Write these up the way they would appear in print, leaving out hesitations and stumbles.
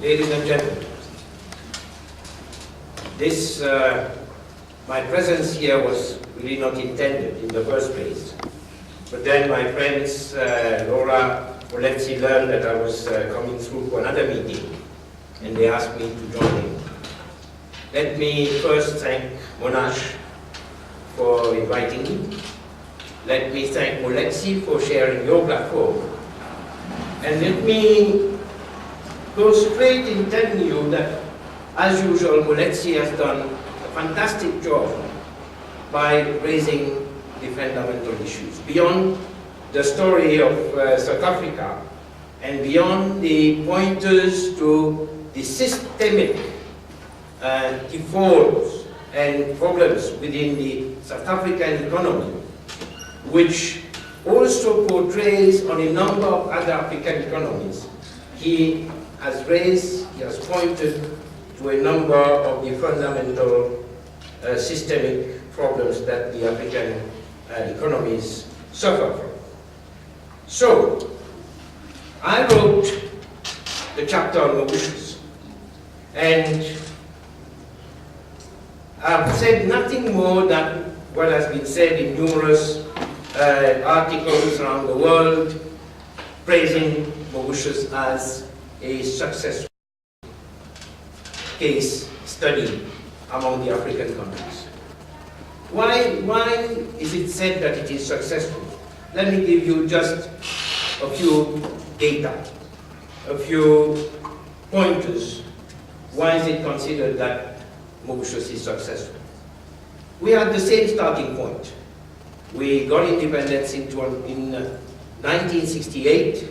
Ladies and gentlemen, this, my presence here was really not intended in the first place. But then my friends, Laura, Moeletsi learned that I was coming through for another meeting, and they asked me to join in. Let me first thank Monash for inviting me. Let me thank Moeletsi for sharing your platform. And let me go straight in telling you that, as usual, Moeletsi has done a fantastic job by raising the fundamental issues. Beyond the story of South Africa and beyond the pointers to the systemic defaults and problems within the South African economy, which also portrays on a number of other African economies, he has pointed to a number of the fundamental systemic problems that the African economies suffer from. So, I wrote the chapter on Mauritius, and I've said nothing more than what has been said in numerous articles around the world, praising Mauritius as a successful case study among the African countries. Why is it said that it is successful? Let me give you just a few data, a few pointers. Why is it considered that Mauritius is successful? We had the same starting point. We got independence in 1968,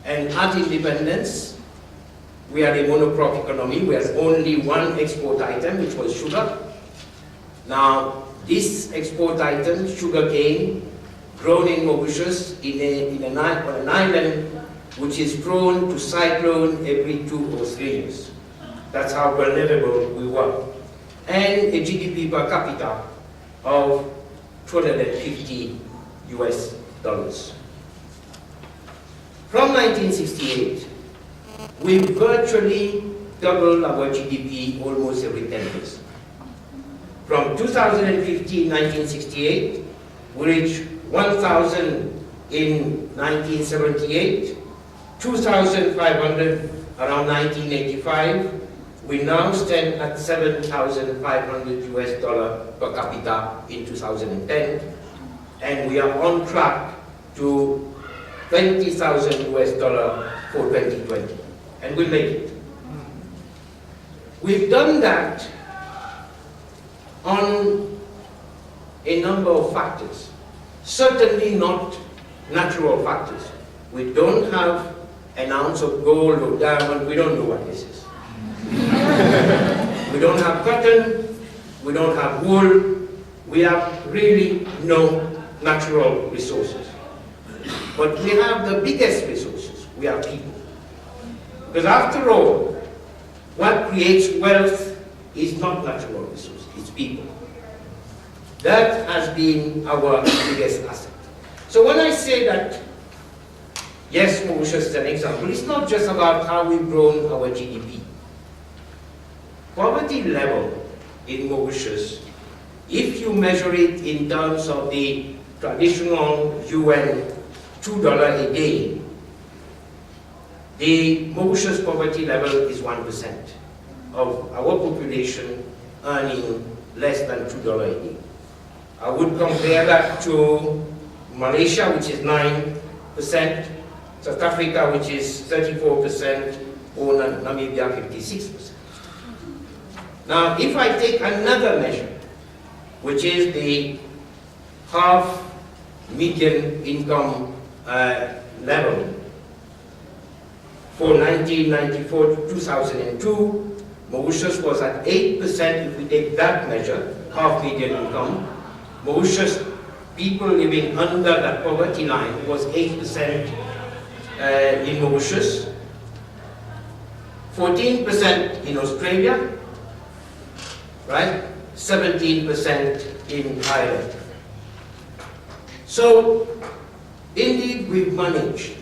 and at independence, we had a monocrop economy. We had only one export item, which was sugar. Now, this export item, sugar cane, grown in Mauritius on an island which is prone to cyclone every 2 or 3 years. That's how vulnerable we were. And a GDP per capita of $250 US. From 1968, we virtually doubled our GDP almost every 10 years. From 2015, 1968, we reached 1,000 in 1978, 2,500 around 1985. We now stand at $7,500 US per capita in 2010, and we are on track to $20,000 US for 2020, and we'll make it. We've done that on a number of factors, certainly not natural factors. We don't have an ounce of gold or diamond, we don't know what this is. We don't have cotton, we don't have wool, we have really no natural resources. But we have the biggest resources, we have people. Because after all, what creates wealth is not natural resources, it's people. That has been our biggest asset. So when I say that, yes, Mauritius is an example, it's not just about how we've grown our GDP. Poverty level in Mauritius, if you measure it in terms of the traditional UN $2 a day, the Mauritius poverty level is 1% of our population earning less than $2 a day. I would compare that to Malaysia, which is 9%, South Africa, which is 34%, or Namibia, 56%. Now, if I take another measure, which is the half median income level for 1994 to 2002, Mauritius was at 8%. If we take that measure, half median income, Mauritius, people living under that poverty line was 8% in Mauritius, 14% in Australia, right? 17% in Ireland. So, indeed, we've managed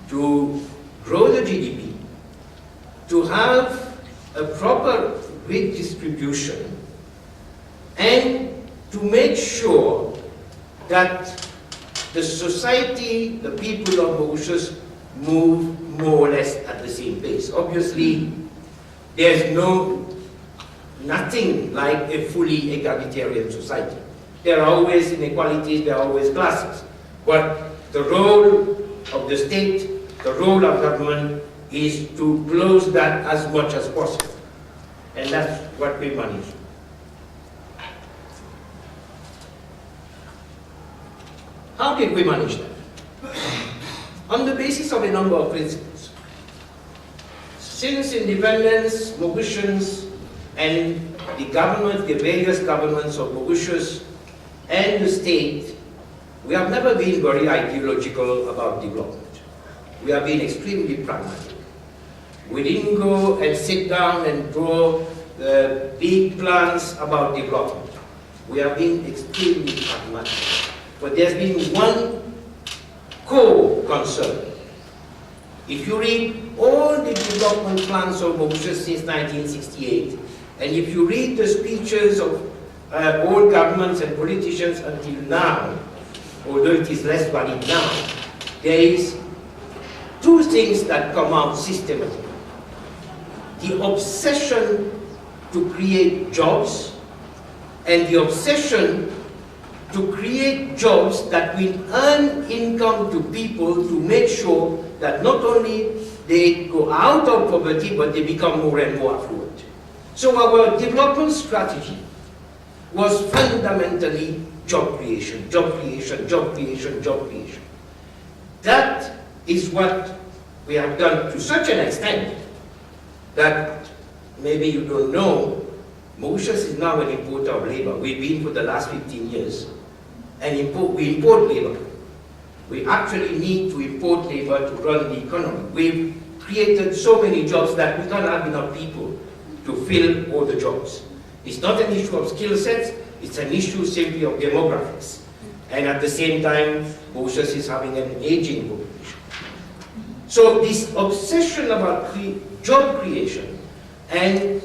to grow the GDP to have a proper wage distribution and to make sure that the society, the people of Mauritius, move more or less at the same pace. Obviously, there's nothing like a fully egalitarian society. There are always inequalities, there are always classes. But the role of the state, the role of government is to close that as much as possible. And that's what we manage. How did we manage that? On the basis of a number of principles. Since independence, Mauritians and the government, the various governments of Mauritius and the state, we have never been very ideological about development. We have been extremely pragmatic. We didn't go and sit down and draw big plans about development. We have been extremely pragmatic. But there's been one core concern. If you read all the development plans of Mauritius since 1968, and if you read the speeches of all governments and politicians until now, although it is less valid now, there is two things that come out systematically. The obsession to create jobs and the obsession to create jobs that will earn income to people to make sure that not only they go out of poverty, but they become more and more affluent. So our development strategy was fundamentally job creation, job creation, job creation, job creation. That is what we have done to such an extent that maybe you don't know, Mauritius is now an importer of labor. We've been for the last 15 years. And we import labor. We actually need to import labor to run the economy. We've created so many jobs that we don't have enough people to fill all the jobs. It's not an issue of skill sets, it's an issue simply of demographics. And at the same time, Mauritius is having an aging population. So this obsession about job creation and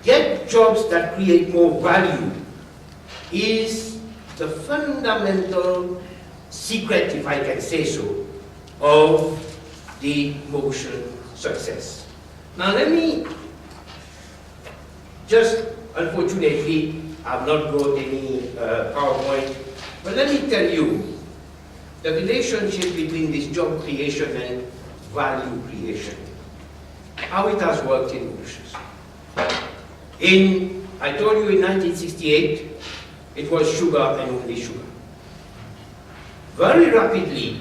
get jobs that create more value is the fundamental secret, if I can say so, of the Mauritian success. Now let me just, unfortunately, I've not got any PowerPoint, but let me tell you the relationship between this job creation and value creation, how it has worked in Mauritius. I told you in 1968, it was sugar and only sugar. Very rapidly,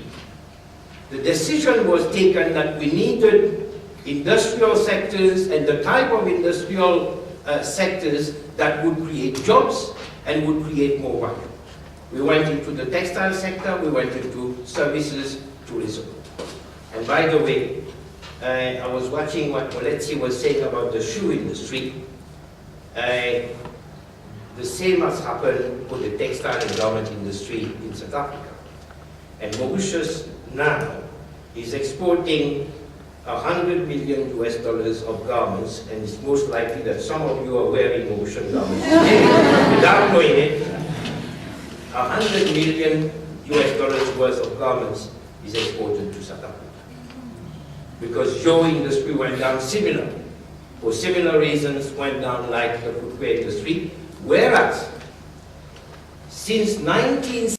the decision was taken that we needed industrial sectors and the type of industrial sectors that would create jobs and would create more value. We went into the textile sector, we went into services, tourism. And by the way, I was watching what Moeletsi was saying about the shoe industry. The same has happened for the textile and garment industry in South Africa. And Mauritius now is exporting $100 million of garments, and it's most likely that some of you are wearing Mauritian garments today without knowing it. $100 million worth of garments is exported to South Africa. Because shoe industry went down similarly. For similar reasons went down like the footwear industry. Whereas, since 1960,